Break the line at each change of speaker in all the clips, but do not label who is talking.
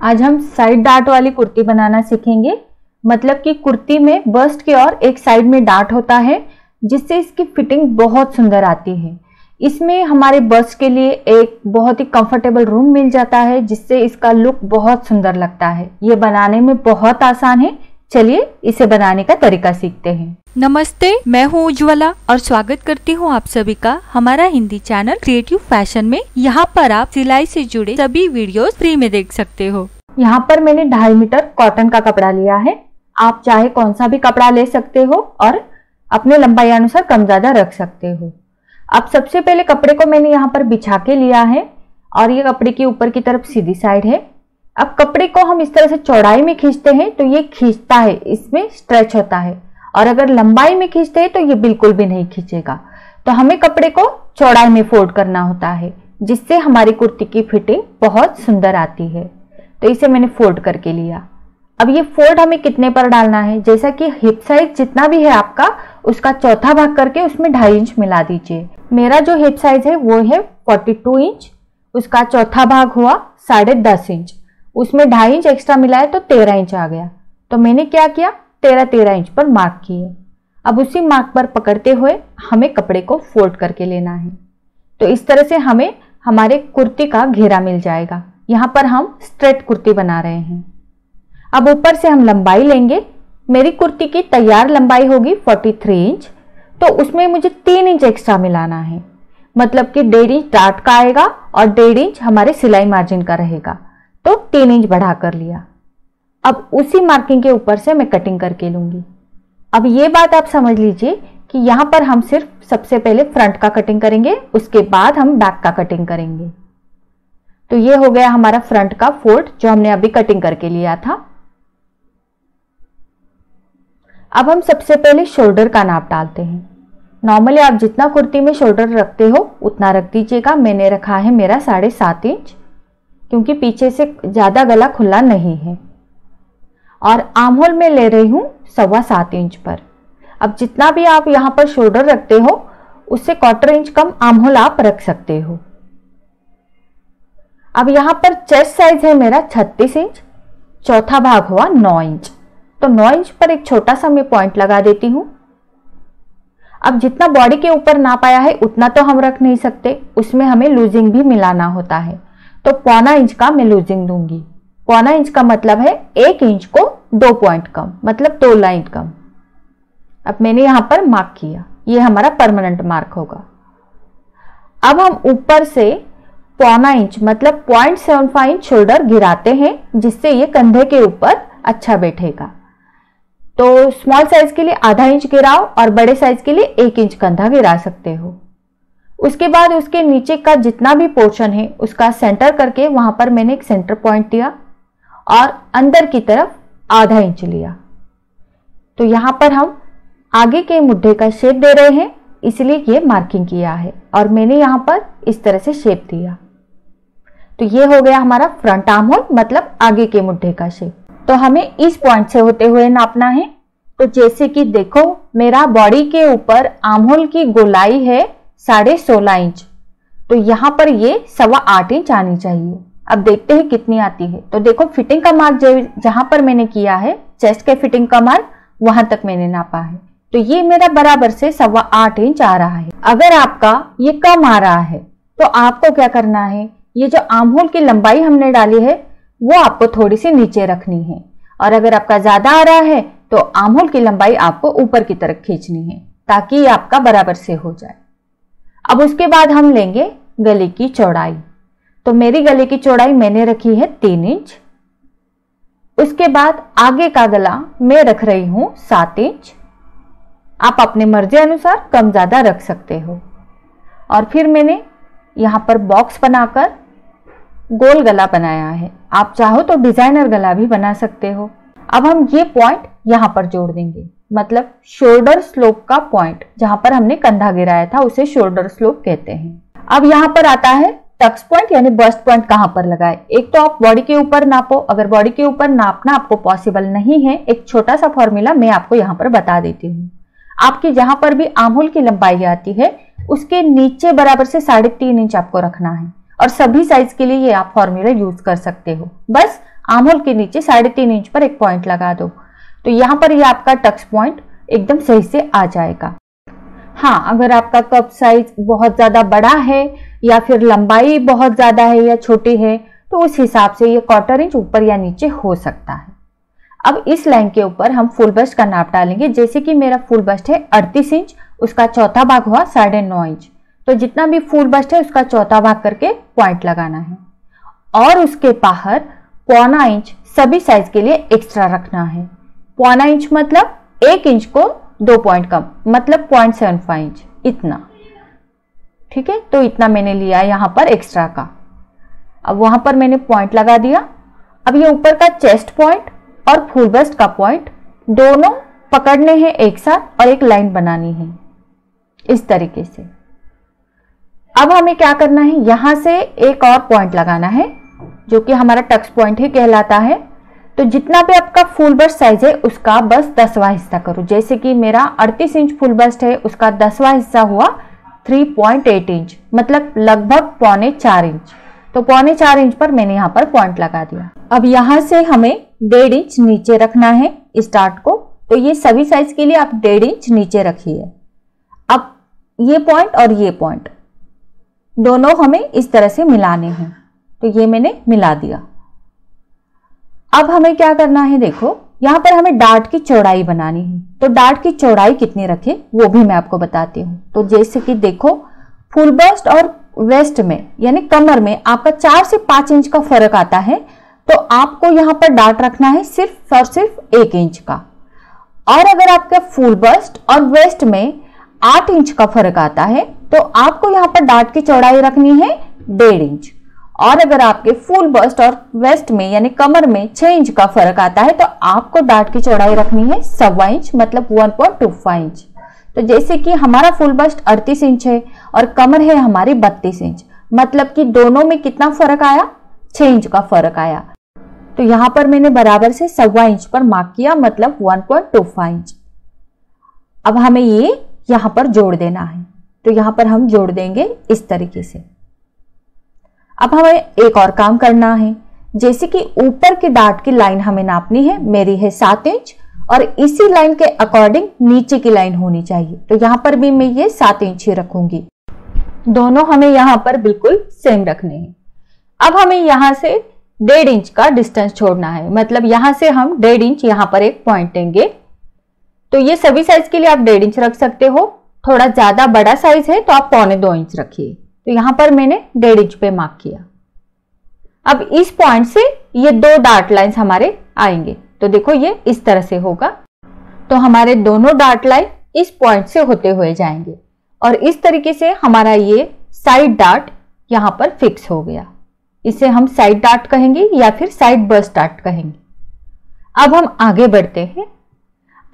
आज हम side dart वाली कुर्ती बनाना सीखेंगे। मतलब कि कुर्ती में बस्ट के और एक साइड में डार्ट होता है, जिससे इसकी फिटिंग बहुत सुंदर आती है। इसमें हमारे बस्ट के लिए एक बहुत ही कंफर्टेबल रूम मिल जाता है, जिससे इसका लुक बहुत सुंदर लगता है। ये बनाने में बहुत आसान है। चलिए इसे बनाने का तरीका सीखते हैं।
नमस्ते, मैं हूँ उज्ज्वला और स्वागत करती हूँ आप सभी का हमारा हिंदी चैनल क्रिएटिव फैशन में। यहाँ पर आप सिलाई से जुड़े सभी वीडियोस फ्री में देख सकते हो।
यहाँ पर मैंने 2.5 मीटर कॉटन का कपड़ा लिया है। आप चाहे कौन सा भी कपड़ा ले सकते हो और अपने लंबाई अनुसार कम ज्यादा रख सकते हो। अब सबसे पहले कपड़े को मैंने यहाँ पर बिछा के लिया है और ये कपड़े की ऊपर की तरफ सीधी साइड है। अब कपड़े को हम इस तरह से चौड़ाई में खींचते हैं तो ये खींचता है, इसमें स्ट्रेच होता है, और अगर लंबाई में खींचते हैं तो ये बिल्कुल भी नहीं खींचेगा। तो हमें कपड़े को चौड़ाई में फोल्ड करना होता है, जिससे हमारी कुर्ती की फिटिंग बहुत सुंदर आती है। तो इसे मैंने फोल्ड करके लिया। अब ये फोल्ड हमें कितने पर डालना है, जैसा कि हिप साइज जितना भी है आपका, उसका चौथा भाग करके उसमें 2.5 इंच मिला दीजिए। मेरा जो हिप साइज है वो है 42 इंच, उसका चौथा भाग हुआ 10.5 इंच, उसमें 2.5 इंच एक्स्ट्रा मिला है तो 13 इंच आ गया। तो मैंने क्या किया, 13 इंच पर मार्क किए। अब उसी मार्क पर पकड़ते हुए हमें कपड़े को फोल्ड करके लेना है। तो इस तरह से हमें हमारे कुर्ती का घेरा मिल जाएगा। यहाँ पर हम स्ट्रेट कुर्ती बना रहे हैं। अब ऊपर से हम लंबाई लेंगे। मेरी कुर्ती की तैयार लंबाई होगी 43 इंच, तो उसमें मुझे 3 इंच एक्स्ट्रा मिलाना है। मतलब कि 1.5 इंच डार्ट का आएगा और 1.5 इंच हमारे सिलाई मार्जिन का रहेगा, तो 3 इंच बढ़ा कर लिया। अब उसी मार्किंग के ऊपर से मैं कटिंग करके लूंगी। अब ये बात आप समझ लीजिए कि यहाँ पर हम सिर्फ सबसे पहले फ्रंट का कटिंग करेंगे, उसके बाद हम बैक का कटिंग करेंगे। तो ये हो गया हमारा फ्रंट का फोल्ड जो हमने अभी कटिंग करके लिया था। अब हम सबसे पहले शोल्डर का नाप डालते हैं। नॉर्मली आप जितना कुर्ती में शोल्डर रखते हो उतना रख दीजिएगा। मैंने रखा है मेरा 7.5 इंच, क्योंकि पीछे से ज्यादा गला खुला नहीं है। और आर्म होल में ले रही हूं 7.25 इंच पर। अब जितना भी आप यहां पर शोल्डर रखते हो उससे 1/4 इंच कम आर्म होल आप रख सकते हो। अब यहां पर चेस्ट साइज है मेरा 36 इंच, चौथा भाग हुआ 9 इंच, तो 9 इंच पर एक छोटा सा मैं पॉइंट लगा देती हूं। अब जितना बॉडी के ऊपर नाप आया है उतना तो हम रख नहीं सकते, उसमें हमें लूजिंग भी मिलाना होता है। तो 0.25 इंच का मैं लूजिंग दूंगी। 0.25 इंच का मतलब है 1 इंच को 2 पॉइंट कम, मतलब 2 लाइन कम। अब मैंने यहां पर मार्क किया, ये हमारा परमानेंट मार्क होगा। अब हम ऊपर से 0.25 इंच मतलब 0.75 इंच शोल्डर गिराते हैं, जिससे ये कंधे के ऊपर अच्छा बैठेगा। तो स्मॉल साइज के लिए ½ इंच गिराओ और बड़े साइज के लिए 1 इंच कंधा गिरा सकते हो। उसके बाद उसके नीचे का जितना भी पोर्शन है उसका सेंटर करके वहां पर मैंने एक सेंटर पॉइंट दिया और अंदर की तरफ ½ इंच लिया। तो यहां पर हम आगे के मुड्ढे का शेप दे रहे हैं, इसलिए ये मार्किंग किया है और मैंने यहां पर इस तरह से शेप दिया। तो ये हो गया हमारा फ्रंट आर्म होल, मतलब आगे के मुड्ढे का शेप। तो हमें इस पॉइंट से होते हुए नापना है। तो जैसे कि देखो, मेरा बॉडी के ऊपर आर्म होल की गोलाई है 16.5 इंच, तो यहां पर ये 8.25 इंच आनी चाहिए। अब देखते हैं कितनी आती है। तो देखो, फिटिंग का मार्क जहां पर मैंने किया है, चेस्ट के फिटिंग का मार्क, वहां तक मैंने नापा है। तो ये मेरा बराबर से 8.25 इंच आ रहा है। अगर आपका ये कम आ रहा है तो आपको क्या करना है, ये जो आर्म होल की लंबाई हमने डाली है वो आपको थोड़ी सी नीचे रखनी है, और अगर आपका ज्यादा आ रहा है तो आर्म होल की लंबाई आपको ऊपर की तरफ खींचनी है, ताकि ये आपका बराबर से हो जाए। अब उसके बाद हम लेंगे गले की चौड़ाई। तो मेरी गले की चौड़ाई मैंने रखी है 3 इंच। उसके बाद आगे का गला मैं रख रही हूं 7 इंच। आप अपने मर्जी अनुसार कम ज्यादा रख सकते हो। और फिर मैंने यहां पर बॉक्स बनाकर गोल गला बनाया है। आप चाहो तो डिजाइनर गला भी बना सकते हो। अब हम ये पॉइंट यहां पर जोड़ देंगे, मतलब शोल्डर स्लोप का पॉइंट, जहां पर हमने कंधा गिराया था उसे शोल्डर स्लोप कहते हैं। अब यहां पर आता है टक्स पॉइंट यानी बस्ट पॉइंट कहां पर लगाए। एक तो आप बॉडी के ऊपर नापो, अगर बॉडी के ऊपर नापना आपको पॉसिबल नहीं है, एक छोटा सा फॉर्मूला मैं आपको यहां पर बता देती हूँ। आपकी जहां पर भी आर्म होल की लंबाई आती है उसके नीचे बराबर से 3.5 इंच आपको रखना है, और सभी साइज के लिए ये आप फॉर्मूला यूज कर सकते हो। बस आर्म होल के नीचे 3.5 इंच पर एक पॉइंट लगा दो। तो यहाँ पर ये आपका टक्स पॉइंट एकदम सही से आ जाएगा। हाँ, अगर आपका कप साइज बहुत ज्यादा बड़ा है या फिर लंबाई बहुत ज्यादा है या छोटी है तो उस हिसाब से ये 1/4 इंच ऊपर या नीचे हो सकता है। अब इस लाइन के ऊपर हम फुल बस्ट का नाप डालेंगे। जैसे कि मेरा फुल बस्ट है 38 इंच, उसका चौथा भाग हुआ 9.5 इंच। तो जितना भी फुल बस्ट है उसका चौथा भाग करके पॉइंट लगाना है और उसके बाहर 1/4 इंच सभी साइज के लिए एक्स्ट्रा रखना है। 1/4 इंच मतलब 1 इंच को 2 पॉइंट कम, मतलब 0.75 इंच, इतना। ठीक है, तो इतना मैंने लिया यहाँ पर एक्स्ट्रा का। अब वहां पर मैंने पॉइंट लगा दिया। अब ये ऊपर का चेस्ट पॉइंट और फुल बस्ट का पॉइंट दोनों पकड़ने हैं एक साथ और एक लाइन बनानी है इस तरीके से। अब हमें क्या करना है, यहां से एक और पॉइंट लगाना है जो कि हमारा टक्स पॉइंट ही कहलाता है। तो जितना भी आपका फुल बस्ट साइज है उसका बस 10वां हिस्सा करो। जैसे कि मेरा 38 इंच फुल बस्ट है, उसका 10वां हिस्सा हुआ 3.8 इंच, मतलब लगभग 3.25 इंच। तो 3.25 इंच पर मैंने यहाँ पर पॉइंट लगा दिया। अब यहाँ से हमें 1.5 इंच नीचे रखना है स्टार्ट को। तो ये सभी साइज के लिए आप 1.5 इंच नीचे रखिए। अब ये पॉइंट और ये पॉइंट दोनों हमें इस तरह से मिलाने हैं। तो ये मैंने मिला दिया। अब हमें क्या करना है, देखो यहाँ पर हमें डार्ट की चौड़ाई बनानी है। तो डार्ट की चौड़ाई कितनी रखें वो भी मैं आपको बताती हूँ। तो जैसे कि देखो फुल बस्ट और वेस्ट में यानी कमर में आपका 4 से 5 इंच का फर्क आता है। तो आपको यहाँ पर डार्ट रखना है सिर्फ और सिर्फ 1 इंच का। और अगर आपका फुल बस्ट और वेस्ट में 8 इंच का फर्क आता है तो आपको यहाँ पर डार्ट की चौड़ाई रखनी है 1.5 इंच। और अगर आपके फुल बस्ट और वेस्ट में यानी कमर में 6 इंच का फर्क आता है तो आपको डार्ट की चौड़ाई रखनी है 1.25 इंच, मतलब 1.25 इंच। तो जैसे कि हमारा फुल बस्ट 38 इंच है और कमर है हमारी 32 इंच, मतलब कि दोनों में कितना फर्क आया, 6 इंच का फर्क आया। तो यहां पर मैंने बराबर से 1.25 इंच पर मार्क किया, मतलब 1.25 इंच। अब हमें ये यहां पर जोड़ देना है। तो यहां पर हम जोड़ देंगे इस तरीके से। अब हमें एक और काम करना है। जैसे कि ऊपर की डार्ट की लाइन हमें नापनी है, मेरी है 7 इंच और इसी लाइन के अकॉर्डिंग नीचे की लाइन होनी चाहिए। तो यहां पर भी मैं ये 7 इंच ही रखूंगी। दोनों हमें यहां पर बिल्कुल सेम रखने हैं। अब हमें यहां से 1.5 इंच का डिस्टेंस छोड़ना है, मतलब यहां से हम 1.5 इंच यहां पर एक पॉइंट देंगे। तो ये सभी साइज के लिए आप 1.5 इंच रख सकते हो। थोड़ा ज्यादा बड़ा साइज है तो आप 1.25 इंच रखिए। तो यहां पर मैंने 1.5 इंच पे मार्क किया। अब इस पॉइंट से ये 2 डार्ट लाइंस हमारे आएंगे। तो देखो ये इस तरह से होगा। तो हमारे दोनों डार्ट लाइन इस पॉइंट से होते हुए जाएंगे और इस तरीके से हमारा ये साइड डार्ट यहां पर फिक्स हो गया। इसे हम साइड डार्ट कहेंगे या फिर साइड बस्ट डार्ट कहेंगे। अब हम आगे बढ़ते हैं।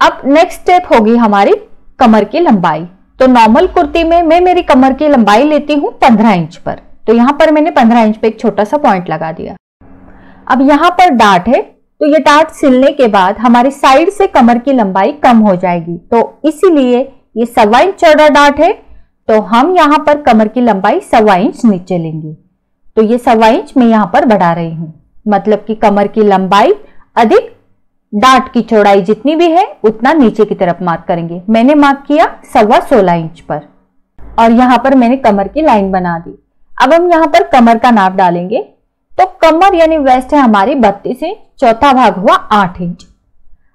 अब नेक्स्ट स्टेप होगी हमारी कमर की लंबाई। तो नॉर्मल कुर्ती में मैं मेरी कमर की लंबाई लेती हूं 15 इंच पर। तो यहां पर मैंने 15 इंच पे एक छोटा सा पॉइंट लगा दिया। अब यहां पर डार्ट है तो ये डार्ट सिलने के बाद हमारी साइड से कमर की लंबाई कम हो जाएगी। तो इसीलिए ये 1.25 इंच चौड़ा डार्ट है तो हम यहां पर कमर की लंबाई 1.25 इंच नीचे लेंगे। तो ये 1.25 इंच मैं यहां पर बढ़ा रही हूं, मतलब कि कमर की लंबाई अधिक डार्ट की चौड़ाई जितनी भी है उतना नीचे की तरफ मार्क करेंगे। मैंने मार्क किया 16.25 इंच पर और यहां पर मैंने कमर की लाइन बना दी। अब हम यहां पर कमर का नाप डालेंगे। तो कमर यानी वेस्ट है हमारी 32 इंच, चौथा भाग हुआ 8 इंच।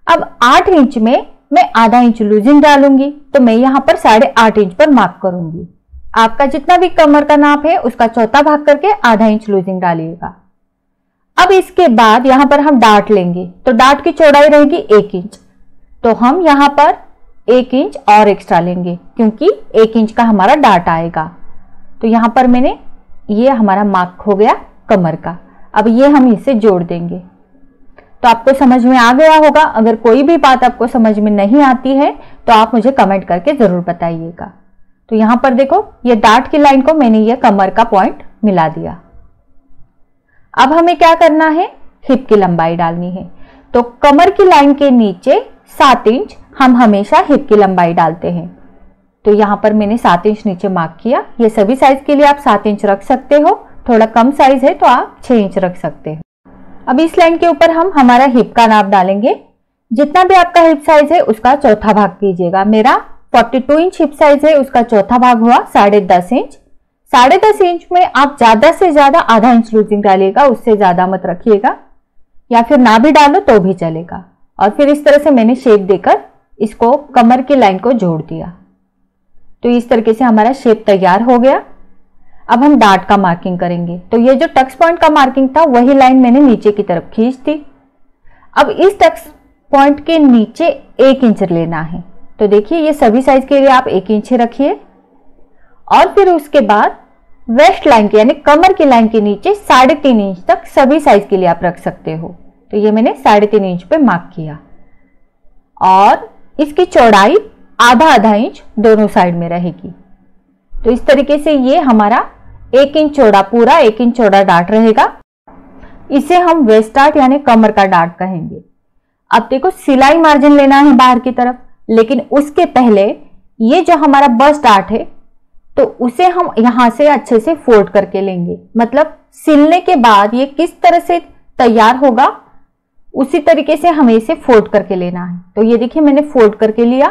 अब 8 इंच में मैं आधा इंच लूजिंग डालूंगी। तो मैं यहां पर 8.5 इंच पर मार्क करूंगी। आपका जितना भी कमर का नाप है उसका चौथा भाग करके आधा इंच लूजिंग डालिएगा। अब इसके बाद यहां पर हम डार्ट लेंगे। तो डार्ट की चौड़ाई रहेगी 1 इंच। तो हम यहां पर 1 इंच और एक्स्ट्रा लेंगे क्योंकि 1 इंच का हमारा डार्ट आएगा। तो यहां पर मैंने ये हमारा मार्क हो गया कमर का। अब ये हम इसे जोड़ देंगे। तो आपको समझ में आ गया होगा। अगर कोई भी बात आपको समझ में नहीं आती है तो आप मुझे कमेंट करके जरूर बताइएगा। तो यहां पर देखो ये डार्ट की लाइन को मैंने ये कमर का पॉइंट मिला दिया। अब हमें क्या करना है, हिप की लंबाई डालनी है। तो कमर की लाइन के नीचे 7 इंच हम हमेशा हिप की लंबाई डालते हैं। तो यहां पर मैंने 7 इंच नीचे मार्क किया। ये सभी साइज के लिए आप 7 इंच रख सकते हो। थोड़ा कम साइज है तो आप 6 इंच रख सकते हो। अब इस लाइन के ऊपर हम हमारा हिप का नाप डालेंगे। जितना भी आपका हिप साइज है उसका चौथा भाग कीजिएगा। मेरा 42 इंच हिप साइज है, उसका चौथा भाग हुआ 10.5 इंच। 10.5 इंच में आप ज्यादा से ज्यादा आधा इंच लूजिंग डालिएगा, उससे ज्यादा मत रखिएगा, या फिर ना भी डालो तो भी चलेगा। और फिर इस तरह से मैंने शेप देकर इसको कमर की लाइन को जोड़ दिया। तो इस तरीके से हमारा शेप तैयार हो गया। अब हम डार्ट का मार्किंग करेंगे। तो ये जो टक्स पॉइंट का मार्किंग था वही लाइन मैंने नीचे की तरफ खींच दी। अब इस टक्स पॉइंट के नीचे 1 इंच लेना है। तो देखिए ये सभी साइज के लिए आप 1 इंच रखिए। और फिर उसके बाद वेस्ट लाइन के यानी कमर की लाइन के नीचे 3.5 इंच तक सभी साइज के लिए आप रख सकते हो। तो ये मैंने 3.5 इंच पे मार्क किया और इसकी चौड़ाई आधा इंच दोनों साइड में रहेगी। तो इस तरीके से ये हमारा 1 इंच चौड़ा, पूरा 1 इंच चौड़ा डार्ट रहेगा। इसे हम वेस्ट डार्ट यानी कमर का डार्ट कहेंगे। अब देखो सिलाई मार्जिन लेना है बाहर की तरफ, लेकिन उसके पहले ये जो हमारा बस्ट डार्ट है तो उसे हम यहां से अच्छे से फोल्ड करके लेंगे। मतलब सिलने के बाद ये किस तरह से तैयार होगा उसी तरीके से हमें इसे फोल्ड करके लेना है। तो ये देखिए मैंने फोल्ड करके लिया।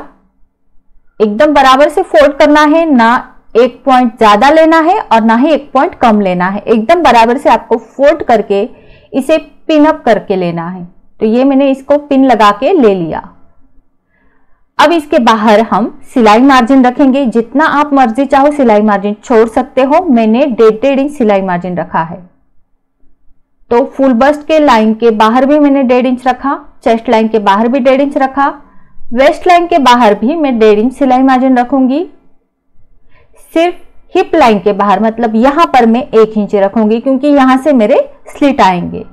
एकदम बराबर से फोल्ड करना है, ना 1 पॉइंट ज्यादा लेना है और ना ही 1 पॉइंट कम लेना है। एकदम बराबर से आपको फोल्ड करके इसे पिन अप करके लेना है। तो ये मैंने इसको पिन लगा के ले लिया। अब इसके बाहर हम सिलाई मार्जिन रखेंगे। जितना आप मर्जी चाहो सिलाई मार्जिन छोड़ सकते हो। मैंने 1.5 इंच सिलाई मार्जिन रखा है। तो फुल बस्ट के लाइन के बाहर भी मैंने 1.5 इंच रखा, चेस्ट लाइन के बाहर भी 1.5 इंच रखा, वेस्ट लाइन के बाहर भी मैं 1.5 इंच सिलाई मार्जिन रखूंगी। सिर्फ हिप लाइन के बाहर मतलब यहां पर मैं 1 इंच रखूंगी क्योंकि यहां से मेरे स्लिट आएंगे।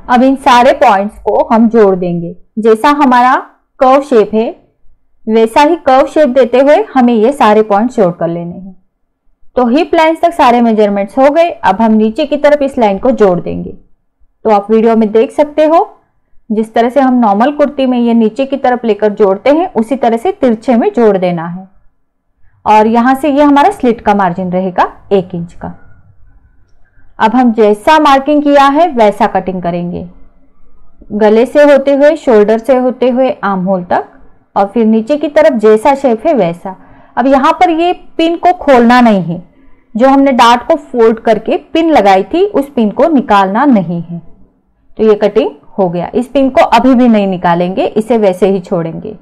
अब इन सारे पॉइंट्स को हम जोड़ देंगे। जैसा हमारा कर्व शेप है वैसा ही कर्व शेप देते हुए हमें ये सारे पॉइंट्स जोड़ कर लेने हैं। तो हिप लाइंस तक सारे मेजरमेंट्स हो गए। अब हम नीचे की तरफ इस लाइन को जोड़ देंगे। तो आप वीडियो में देख सकते हो जिस तरह से हम नॉर्मल कुर्ती में ये नीचे की तरफ लेकर जोड़ते हैं उसी तरह से तिरछे में जोड़ देना है। और यहां से ये हमारा स्लिट का मार्जिन रहेगा 1 इंच का। अब हम जैसा मार्किंग किया है वैसा कटिंग करेंगे, गले से होते हुए, शोल्डर से होते हुए आर्म होल तक, और फिर नीचे की तरफ जैसा शेप है वैसा। अब यहां पर ये पिन को खोलना नहीं है। जो हमने डार्ट को फोल्ड करके पिन लगाई थी उस पिन को निकालना नहीं है। तो ये कटिंग हो गया। इस पिन को अभी भी नहीं निकालेंगे, इसे वैसे ही छोड़ेंगे।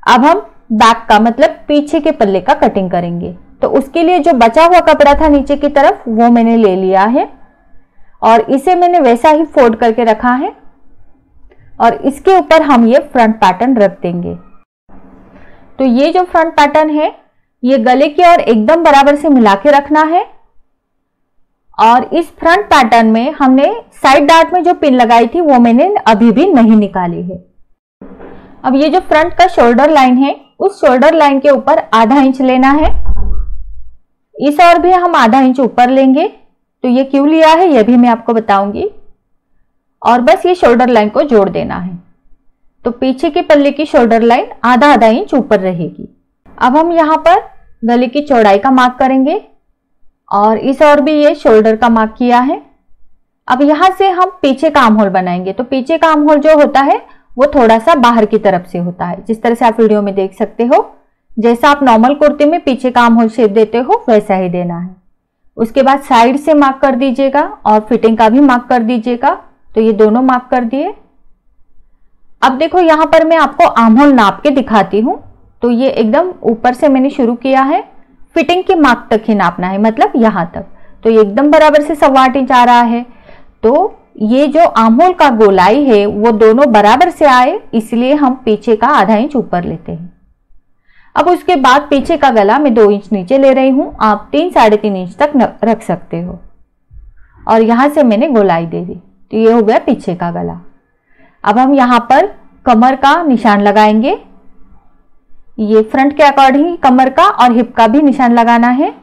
अब हम बैक का मतलब पीछे के पल्ले का कटिंग करेंगे। तो उसके लिए जो बचा हुआ कपड़ा था नीचे की तरफ वो मैंने ले लिया है और इसे मैंने वैसा ही फोल्ड करके रखा है और इसके ऊपर हम ये फ्रंट पैटर्न रख देंगे। तो ये जो फ्रंट पैटर्न है ये गले की ओर एकदम बराबर से मिला के रखना है। और इस फ्रंट पैटर्न में हमने साइड डार्ट में जो पिन लगाई थी वो मैंने अभी भी नहीं निकाली है। अब ये जो फ्रंट का शोल्डर लाइन है उस शोल्डर लाइन के ऊपर आधा इंच लेना है। इस और भी हम आधा इंच ऊपर लेंगे। तो ये क्यों लिया है ये भी मैं आपको बताऊंगी। और बस ये शोल्डर लाइन को जोड़ देना है। तो पीछे के पल्ले की शोल्डर लाइन आधा इंच ऊपर रहेगी। अब हम यहाँ पर गले की चौड़ाई का मार्क करेंगे और इस और भी ये शोल्डर का मार्क किया है। अब यहां से हम पीछे का आर्म होल बनाएंगे। तो पीछे का आर्म होल जो होता है वो थोड़ा सा बाहर की तरफ से होता है, जिस तरह से आप वीडियो में देख सकते हो। जैसा आप नॉर्मल कुर्ती में पीछे का आर्म होल शेप देते हो वैसा ही देना है। उसके बाद साइड से मार्क कर दीजिएगा और फिटिंग का भी मार्क कर दीजिएगा। तो ये दोनों मार्क कर दिए। अब देखो यहां पर मैं आपको आर्म होल नाप के दिखाती हूं। तो ये एकदम ऊपर से मैंने शुरू किया है, फिटिंग के मार्क तक ही नापना है, मतलब यहां तक। तो ये एकदम बराबर से 1.25 इंच आ रहा है। तो ये जो आर्म होल का गोलाई है वो दोनों बराबर से आए, इसलिए हम पीछे का आधा इंच ऊपर लेते हैं। अब उसके बाद पीछे का गला मैं 2 इंच नीचे ले रही हूं। आप 3-3.5 इंच तक रख सकते हो। और यहां से मैंने गोलाई दे दी। तो ये हो गया पीछे का गला। अब हम यहां पर कमर का निशान लगाएंगे। ये फ्रंट के अकॉर्डिंग कमर का और हिप का भी निशान लगाना है।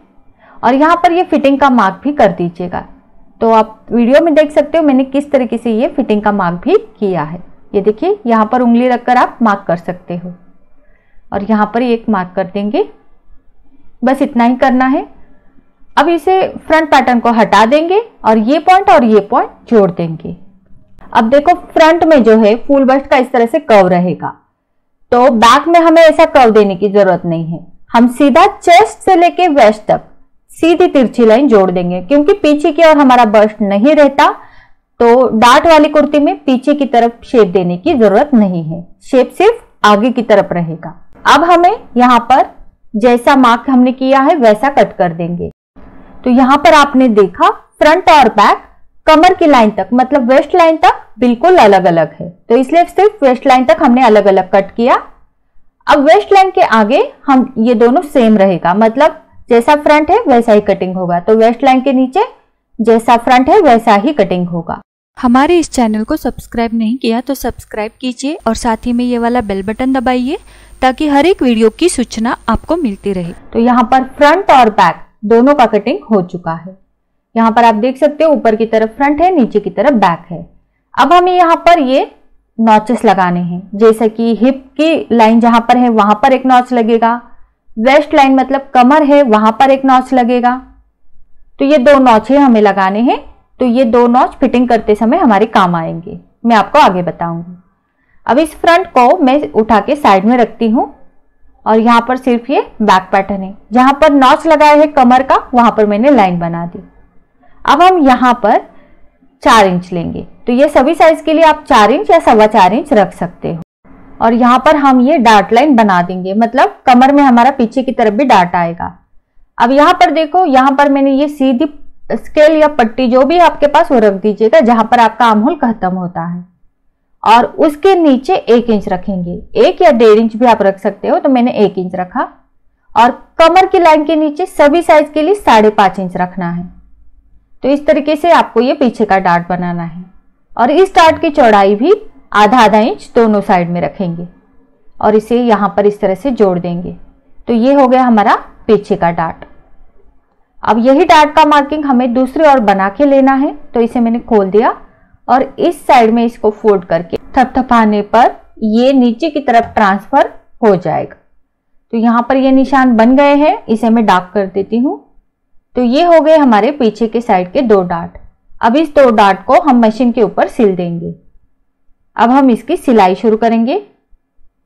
और यहां पर ये फिटिंग का मार्क भी कर दीजिएगा। तो आप वीडियो में देख सकते हो मैंने किस तरीके से ये फिटिंग का मार्क भी किया है। ये देखिए यहां पर उंगली रखकर आप मार्क कर सकते हो। और यहां पर एक मार्क कर देंगे। बस इतना ही करना है। अब इसे फ्रंट पैटर्न को हटा देंगे और ये पॉइंट जोड़ देंगे। अब देखो फ्रंट में जो है फुल बस्ट का इस तरह से कर्व रहेगा, तो बैक में हमें ऐसा कर्व देने की जरूरत नहीं है। हम सीधा चेस्ट से लेके वेस्ट तक सीधी तिरछी लाइन जोड़ देंगे, क्योंकि पीछे की ओर हमारा बस्ट नहीं रहता, तो डार्ट वाली कुर्ती में पीछे की तरफ शेप देने की जरूरत नहीं है, शेप सिर्फ आगे की तरफ रहेगा। अब हमें यहाँ पर जैसा मार्क हमने किया है वैसा कट कर देंगे। तो यहाँ पर आपने देखा फ्रंट और बैक कमर की लाइन तक, मतलब वेस्ट लाइन तक बिल्कुल अलग अलग है, तो इसलिए सिर्फ वेस्ट लाइन तक हमने अलग अलग कट किया। अब वेस्ट लाइन के आगे हम ये दोनों सेम रहेगा, मतलब जैसा फ्रंट है वैसा ही कटिंग होगा, तो वेस्ट लाइन के नीचे जैसा फ्रंट है वैसा ही कटिंग होगा।
हमारे इस चैनल को सब्सक्राइब नहीं किया तो सब्सक्राइब कीजिए और साथ ही में ये वाला बेल बटन दबाइए ताकि हर एक वीडियो की सूचना आपको मिलती रहे।
तो यहाँ पर फ्रंट और बैक दोनों का कटिंग हो चुका है। यहाँ पर आप देख सकते हो ऊपर की तरफ फ्रंट है, नीचे की तरफ बैक है। अब हमें यहाँ पर ये नॉचेस लगाने हैं, जैसे कि हिप की लाइन जहां पर है वहां पर एक नॉच लगेगा, वेस्ट लाइन मतलब कमर है वहां पर एक नॉच लगेगा। तो ये दो नॉचे हमें लगाने हैं, तो ये दो नॉच फिटिंग करते समय हमारे काम आएंगे, मैं आपको आगे बताऊंगी। अब इस फ्रंट को मैं उठा के साइड में रखती हूं और यहाँ पर सिर्फ ये बैक पैटर्न है, जहां पर नॉच लगाया है कमर का वहां पर मैंने लाइन बना दी। अब हम यहाँ पर 4 इंच लेंगे, तो ये सभी साइज के लिए आप 4 इंच या 4.25 इंच रख सकते हो। और यहाँ पर हम ये डार्ट लाइन बना देंगे, मतलब कमर में हमारा पीछे की तरफ भी डार्ट आएगा। अब यहाँ पर देखो, यहाँ पर मैंने ये सीधी स्केल या पट्टी जो भी आपके पास वो रख दीजिएगा जहां पर आपका आर्म होल खत्म होता है, और उसके नीचे 1 इंच रखेंगे, 1 या 1.5 इंच भी आप रख सकते हो, तो मैंने 1 इंच रखा। और कमर की लाइन के नीचे सभी साइज के लिए 5.5 इंच रखना है। तो इस तरीके से आपको ये पीछे का डार्ट बनाना है, और इस डार्ट की चौड़ाई भी आधा इंच दोनों साइड में रखेंगे और इसे यहां पर इस तरह से जोड़ देंगे। तो ये हो गया हमारा पीछे का डार्ट। अब यही डार्ट का मार्किंग हमें दूसरी ओर बना के लेना है, तो इसे मैंने खोल दिया और इस साइड में इसको फोल्ड करके थपथपाने पर ये नीचे की तरफ ट्रांसफर हो जाएगा। तो यहाँ पर ये निशान बन गए हैं, इसे मैं डार्क कर देती हूँ। तो ये हो गए हमारे पीछे के साइड के 2 डार्ट। अब इस 2 डार्ट को हम मशीन के ऊपर सिल देंगे। अब हम इसकी सिलाई शुरू करेंगे।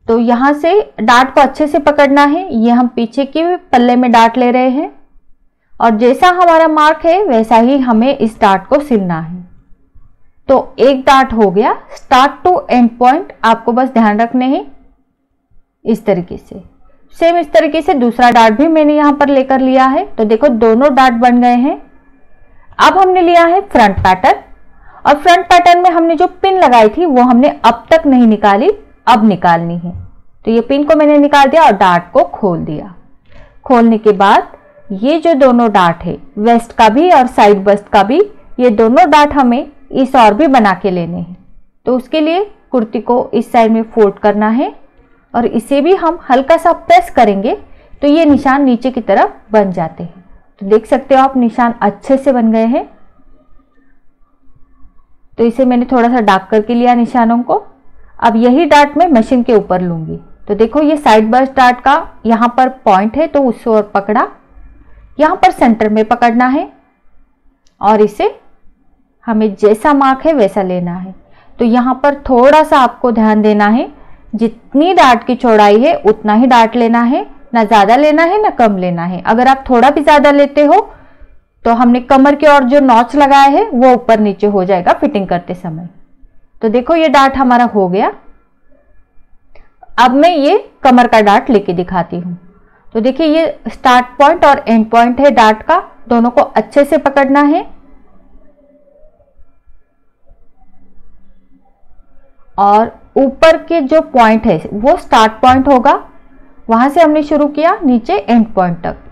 तो यहाँ से डार्ट को अच्छे से पकड़ना है, ये हम पीछे के पल्ले में डार्ट ले रहे हैं और जैसा हमारा मार्क है वैसा ही हमें इस डार्ट को सिलना है। तो एक डार्ट हो गया, स्टार्ट टू एंड पॉइंट आपको बस ध्यान रखने हैं इस तरीके से। सेम इस तरीके से दूसरा डार्ट भी मैंने यहां पर लेकर लिया है। तो देखो दोनों डार्ट बन गए हैं। अब हमने लिया है फ्रंट पैटर्न, और फ्रंट पैटर्न में हमने जो पिन लगाई थी वो हमने अब तक नहीं निकाली, अब निकालनी है। तो ये पिन को मैंने निकाल दिया और डार्ट को खोल दिया। खोलने के बाद ये जो दोनों डार्ट है, वेस्ट का भी और साइड बस्ट का भी, ये दोनों डार्ट हमें इस और भी बना के लेने हैं। तो उसके लिए कुर्ती को इस साइड में फोल्ड करना है और इसे भी हम हल्का सा प्रेस करेंगे तो ये निशान नीचे की तरफ बन जाते हैं। तो देख सकते हो आप निशान अच्छे से बन गए हैं। तो इसे मैंने थोड़ा सा डार्क करके लिया निशानों को। अब यही डार्ट मैं मशीन के ऊपर लूंगी। तो देखो ये साइड बस्ट डार्ट का यहाँ पर पॉइंट है, तो उस ओर पकड़ा, यहाँ पर सेंटर में पकड़ना है और इसे हमें जैसा मार्क है वैसा लेना है। तो यहाँ पर थोड़ा सा आपको ध्यान देना है, जितनी डार्ट की चौड़ाई है उतना ही डार्ट लेना है, ना ज्यादा लेना है ना कम लेना है। अगर आप थोड़ा भी ज्यादा लेते हो तो हमने कमर की ओर जो नॉच लगाया है वो ऊपर नीचे हो जाएगा फिटिंग करते समय। तो देखो ये डार्ट हमारा हो गया। अब मैं ये कमर का डार्ट लेके दिखाती हूँ। तो देखिए ये स्टार्ट पॉइंट और एंड पॉइंट है डार्ट का, दोनों को अच्छे से पकड़ना है और ऊपर के जो पॉइंट है वो स्टार्ट पॉइंट होगा, वहां से हमने शुरू किया नीचे एंड पॉइंट तक।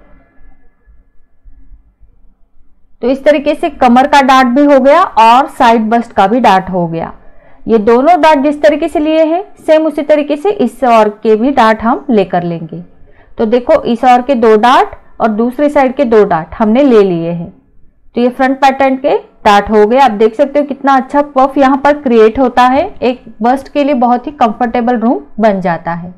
तो इस तरीके से कमर का डार्ट भी हो गया और साइड बस्ट का भी डार्ट हो गया। ये दोनों डार्ट जिस तरीके से लिए हैं सेम उसी तरीके से इस और के भी डार्ट हम लेकर लेंगे। तो देखो इस और के 2 डार्ट और दूसरी साइड के 2 डार्ट हमने ले लिए हैं। तो ये फ्रंट पैटर्न के डार्ट हो गए। आप देख सकते हो कितना अच्छा पफ यहाँ पर क्रिएट होता है, एक बस्ट के लिए बहुत ही कंफर्टेबल रूम बन जाता है।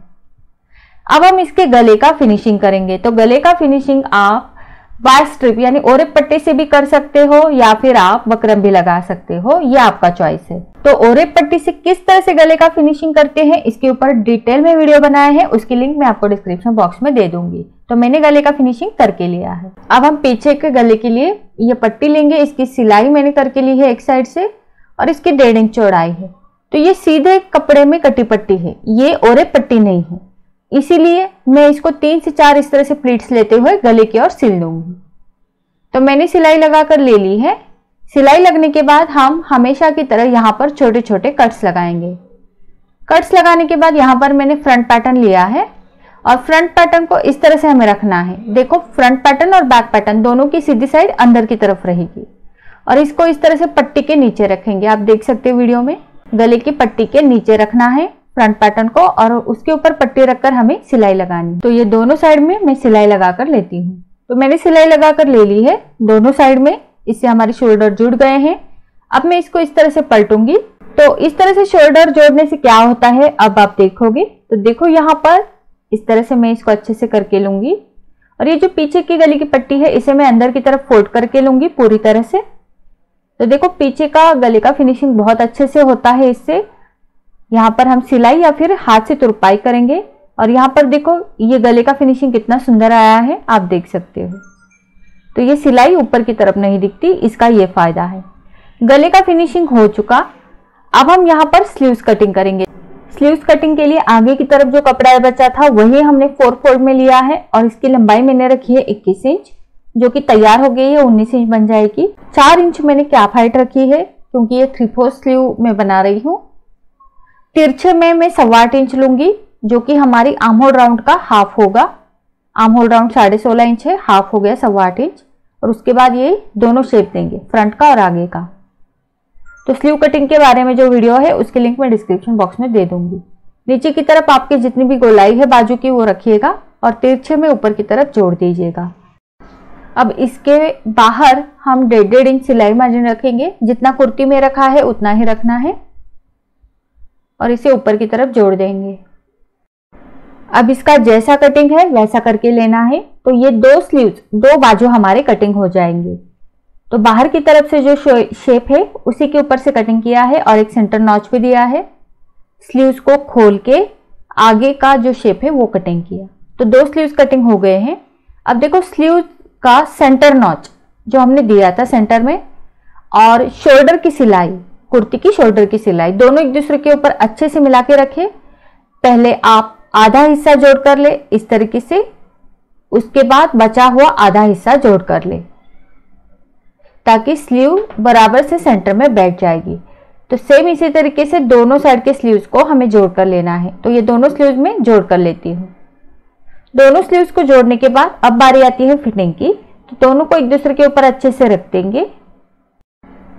अब हम इसके गले का फिनिशिंग करेंगे। तो गले का फिनिशिंग आप वायर स्ट्रिप यानी ओरेप पट्टी से भी कर सकते हो या फिर आप बकरम भी लगा सकते हो, ये आपका चॉइस है। तो ओरेप पट्टी से किस तरह से गले का फिनिशिंग करते हैं इसके ऊपर डिटेल में वीडियो बनाया है, उसकी लिंक मैं आपको डिस्क्रिप्शन बॉक्स में दे दूंगी। तो मैंने गले का फिनिशिंग करके लिया है। अब हम पीछे के गले के लिए ये पट्टी लेंगे। इसकी सिलाई मैंने करके ली है एक साइड से और इसकी 1.5 इंच चौड़ाई है। तो ये सीधे कपड़े में कटी पट्टी है, ये ओरेप पट्टी नहीं है, इसीलिए मैं इसको 3 से 4 इस तरह से प्लीट्स लेते हुए गले की ओर सिल दूंगी। तो मैंने सिलाई लगाकर ले ली है। सिलाई लगने के बाद हम हमेशा की तरह यहाँ पर छोटे छोटे कट्स लगाएंगे। कट्स लगाने के बाद यहाँ पर मैंने फ्रंट पैटर्न लिया है और फ्रंट पैटर्न को इस तरह से हमें रखना है। देखो फ्रंट पैटर्न और बैक पैटर्न दोनों की सीधी साइड अंदर की तरफ रहेगी और इसको इस तरह से पट्टी के नीचे रखेंगे। आप देख सकते हो वीडियो में, गले की पट्टी के नीचे रखना है फ्रंट पैटर्न को और उसके ऊपर पट्टी रखकर हमें सिलाई लगानी। तो ये दोनों साइड में मैं सिलाई लगाकर लेती हूँ। तो मैंने सिलाई लगाकर ले ली है दोनों साइड में, इससे हमारे शोल्डर जुड़ गए हैं। अब मैं इसको इस तरह से पलटूंगी। तो इस तरह से शोल्डर जोड़ने से क्या होता है अब आप देखोगे। तो देखो यहाँ पर इस तरह से मैं इसको अच्छे से करके लूंगी और ये जो पीछे की गले की पट्टी है इसे मैं अंदर की तरफ फोल्ड करके लूंगी पूरी तरह से। तो देखो पीछे का गले का फिनिशिंग बहुत अच्छे से होता है इससे। यहाँ पर हम सिलाई या फिर हाथ से तुरपाई करेंगे और यहाँ पर देखो ये गले का फिनिशिंग कितना सुंदर आया है, आप देख सकते हो। तो ये सिलाई ऊपर की तरफ नहीं दिखती, इसका ये फायदा है। गले का फिनिशिंग हो चुका। अब हम यहाँ पर स्लीव्स कटिंग करेंगे। स्लीव्स कटिंग के लिए आगे की तरफ जो कपड़ा बचा था वही हमने 4 फोल्ड में लिया है और इसकी लंबाई मैंने रखी है 21 इंच, जो कि तैयार हो गई है, 19 इंच बन जाएगी। 4 इंच मैंने कैप हाइट रखी है क्योंकि ये 3/4 स्लीव में बना रही हूँ। तिरछे में मैं 1.25 इंच लूंगी, जो कि हमारी आर्म होल राउंड का हाफ होगा। आर्म होल राउंड 16.5 इंच है, हाफ हो गया 1.25 इंच। और उसके बाद ये दोनों शेप देंगे, फ्रंट का और आगे का। तो स्लीव कटिंग के बारे में जो वीडियो है उसकी लिंक मैं डिस्क्रिप्शन बॉक्स में दे दूंगी। नीचे की तरफ आपके जितनी भी गोलाई है बाजू की वो रखिएगा और तिरछे में ऊपर की तरफ जोड़ दीजिएगा। अब इसके बाहर हम 1.5 इंच सिलाई मार्जिन रखेंगे। जितना कुर्ती में रखा है उतना ही रखना है और इसे ऊपर की तरफ जोड़ देंगे। अब इसका जैसा कटिंग है वैसा करके लेना है। तो ये 2 स्लीव्स 2 बाजू हमारे कटिंग हो जाएंगे। तो बाहर की तरफ से जो शेप है उसी के ऊपर से कटिंग किया है और एक सेंटर नॉच भी दिया है। स्लीव्स को खोल के आगे का जो शेप है वो कटिंग किया। तो 2 स्लीव्स कटिंग हो गए हैं। अब देखो स्लीव का सेंटर नॉच जो हमने दिया था सेंटर में और शोल्डर की सिलाई, कुर्ती की शोल्डर की सिलाई, दोनों एक दूसरे के ऊपर अच्छे से मिला के रखे। पहले आप आधा हिस्सा जोड़ कर ले इस तरीके से, उसके बाद बचा हुआ आधा हिस्सा जोड़ कर ले ताकि स्लीव बराबर से सेंटर में बैठ जाएगी। तो सेम इसी तरीके से दोनों साइड के स्लीव्स को हमें जोड़ कर लेना है। तो ये दोनों स्लीव्स में जोड़ कर लेती हूँ। दोनों स्लीव्स को जोड़ने के बाद अब बारी आती है फिटिंग की। तो दोनों को एक दूसरे के ऊपर अच्छे से रख देंगे।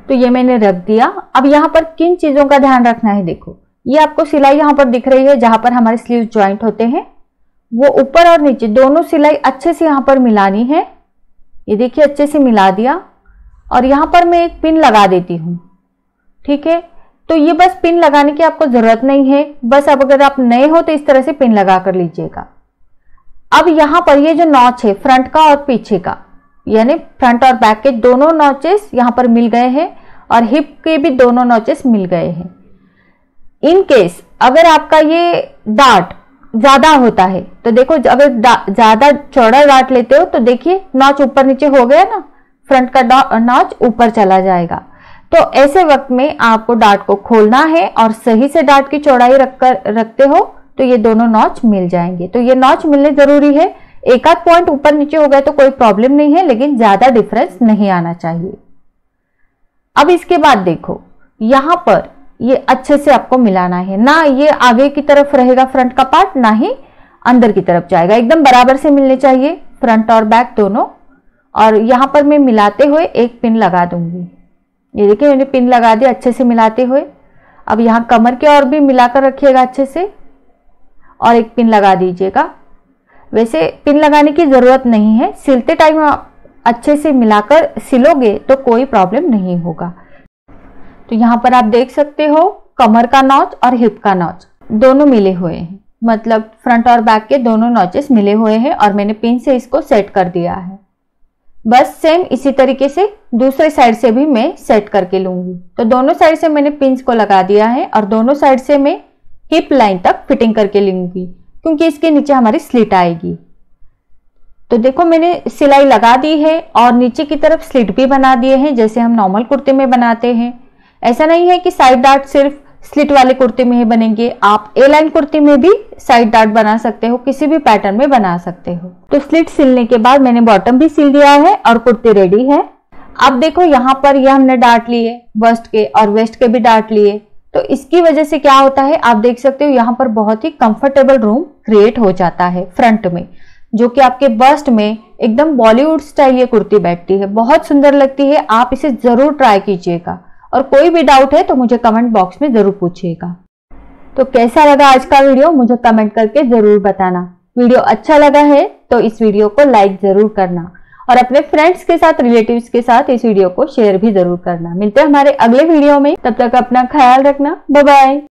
तो ये मैंने रख दिया। अब यहाँ पर किन चीजों का ध्यान रखना है, देखो ये आपको सिलाई यहाँ पर दिख रही है जहां पर हमारे स्लीव ज्वाइंट होते हैं, वो ऊपर और नीचे दोनों सिलाई अच्छे से यहाँ पर मिलानी है। ये देखिए अच्छे से मिला दिया और यहाँ पर मैं एक पिन लगा देती हूँ। ठीक है, तो ये बस पिन लगाने की आपको जरूरत नहीं है। बस अब अगर आप नए हो तो इस तरह से पिन लगा कर लीजिएगा। अब यहाँ पर ये जो नॉच है फ्रंट का और पीछे का, यानी फ्रंट और बैक के दोनों नॉचेस यहाँ पर मिल गए हैं और हिप के भी दोनों नॉचेस मिल गए हैं। इन केस अगर आपका ये डार्ट ज्यादा होता है तो देखो, अगर ज्यादा चौड़ा डार्ट लेते हो तो देखिए नॉच ऊपर नीचे हो गया ना, फ्रंट का नॉच ऊपर चला जाएगा। तो ऐसे वक्त में आपको डार्ट को खोलना है और सही से डार्ट की चौड़ाई रखते हो तो ये दोनों नॉच मिल जाएंगे। तो ये नॉच मिलने जरूरी है। एक आध पॉइंट ऊपर नीचे हो गए तो कोई प्रॉब्लम नहीं है, लेकिन ज्यादा डिफरेंस नहीं आना चाहिए। अब इसके बाद देखो यहां पर ये अच्छे से आपको मिलाना है, ना ये आगे की तरफ रहेगा फ्रंट का पार्ट, ना ही अंदर की तरफ जाएगा। एकदम बराबर से मिलने चाहिए फ्रंट और बैक दोनों। और यहां पर मैं मिलाते हुए एक पिन लगा दूंगी। ये देखिए मैंने पिन लगा दिया अच्छे से मिलाते हुए। अब यहां कमर के और भी मिलाकर रखिएगा अच्छे से और एक पिन लगा दीजिएगा। वैसे पिन लगाने की जरूरत नहीं है, सिलते टाइम अच्छे से मिलाकर सिलोगे तो कोई प्रॉब्लम नहीं होगा। तो यहाँ पर आप देख सकते हो कमर का नॉच और हिप का नॉच दोनों मिले हुए हैं, मतलब फ्रंट और बैक के दोनों नॉचेस मिले हुए हैं और मैंने पिन से इसको सेट कर दिया है। बस सेम इसी तरीके से दूसरे साइड से भी मैं सेट करके लूंगी। तो दोनों साइड से मैंने पिंस को लगा दिया है और दोनों साइड से मैं हिप लाइन तक फिटिंग करके लूंगी, क्योंकि इसके नीचे हमारी स्लिट आएगी। तो देखो मैंने सिलाई लगा दी है और नीचे की तरफ स्लिट भी बना दिए हैं, जैसे हम नॉर्मल कुर्ते में बनाते हैं। ऐसा नहीं है कि साइड डार्ट सिर्फ स्लिट वाले कुर्ते में ही बनेंगे, आप ए लाइन कुर्ते में भी साइड डार्ट बना सकते हो, किसी भी पैटर्न में बना सकते हो। तो स्लिट सिलने के बाद मैंने बॉटम भी सिल दिया है और कुर्ती रेडी है। अब देखो यहाँ पर यह हमने डार्ट लिए, बस्ट के और वेस्ट के भी डार्ट लिए। तो इसकी वजह से क्या होता है, आप देख सकते हो यहाँ पर बहुत ही कंफर्टेबल रूम क्रिएट हो जाता है फ्रंट में, जो कि आपके बस्ट में एकदम बॉलीवुड स्टाइल ये कुर्ती बैठती है, बहुत सुंदर लगती है। आप इसे जरूर ट्राई कीजिएगा और कोई भी डाउट है तो मुझे कमेंट बॉक्स में जरूर पूछिएगा। तो कैसा लगा आज का वीडियो मुझे कमेंट करके जरूर बताना। वीडियो अच्छा लगा है तो इस वीडियो को लाइक जरूर करना और अपने फ्रेंड्स के साथ, रिलेटिव्स के साथ इस वीडियो को शेयर भी जरूर करना। मिलते हैं हमारे अगले वीडियो में, तब तक अपना ख्याल रखना। Bye bye.